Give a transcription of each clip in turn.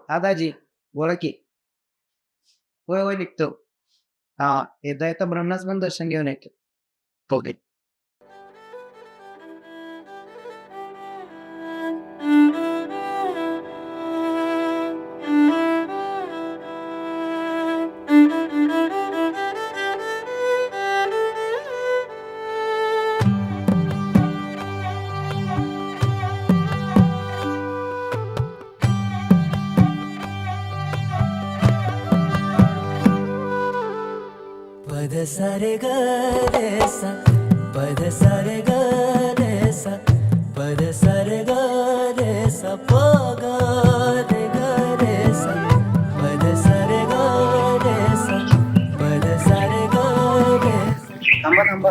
हा दाजी बोला की. होय होय निघतो. हा येता येता ब्रह्मनाच पण दर्शन घेऊन येतो. ओके. पद सारे ग रे सा, पद सारे ग रे सा, पद सारे ग रे सा, प ग रे सा, पद सारे ग रे सा, पद सारे ग रे सा, थांबा थांबा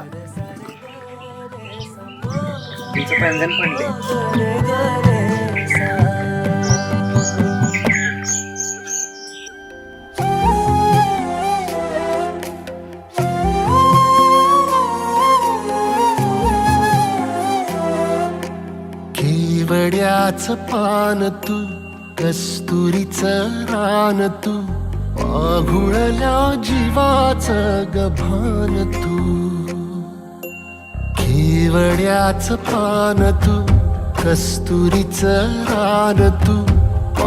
तुमचं पैंजण पडले. रे सा. केवड्याच पान तू, कस्तुरीचं रान तू, आघुळल्या जीवाच गभान तू. केवड्याच पान तू, कस्तुरीचं रान तू,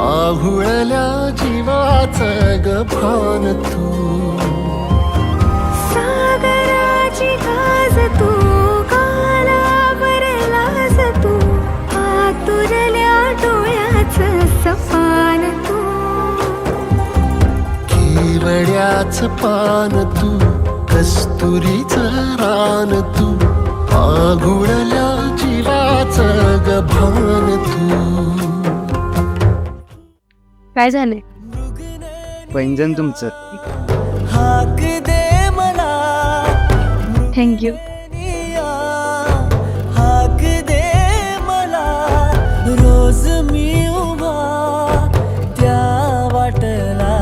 आघुळल्या जीवाच गभान तू. सागराची गाज तू, कालावर लाज तू, आतुरल्या डोळ्याचं सपान तू. केवड्याच पान तू, कस्तुरीचं रान तू, आघुळल्या जीवाचं गभान तू. काय झालंय? पैंजण तुमचं. हाक दे मला थँक्यू. हाक दे मला, रोज मी उभा त्या वाटला.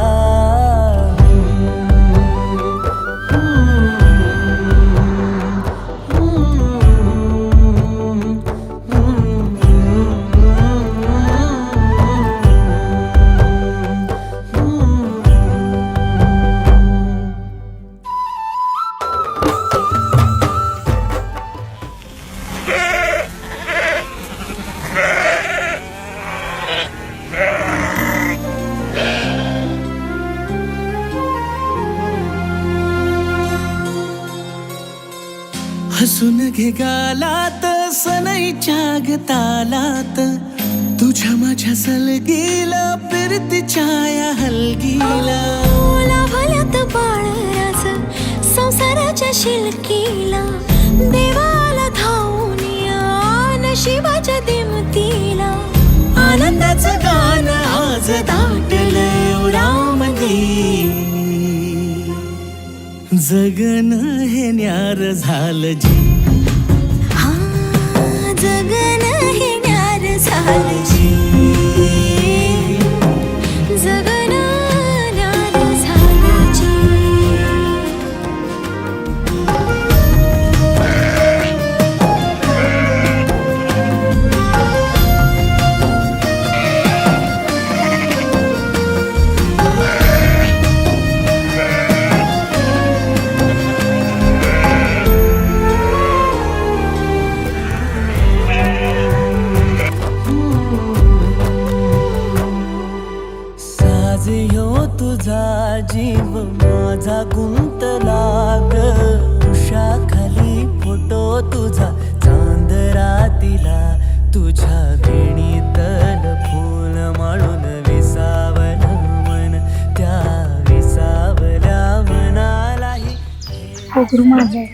हसून घे गालात सनईच्या गतालात, तुझ्या माझ्या सलगीला फिरतीच्या या हलगीला. ओला भल्यात बाळराज संसाराच्या शिलकीला, देवाला धावून या नशिबाच्या दिमतीला. आनंदाचं गाणं आज दाटलंय उरामध्ये, जगन हे न्यार झालं जी. हा जगन हे न्यार झालं जी, जगन न्यार झालं जी. साज ह्यो तुझा जीव माझा गुंतला ग, उषाखाली फोटो तुझा चांद रातीला, तुझ्या वेणीतल फूल माळून विसावलं मन, त्या विसावल्या मनालाही पोगरू माझं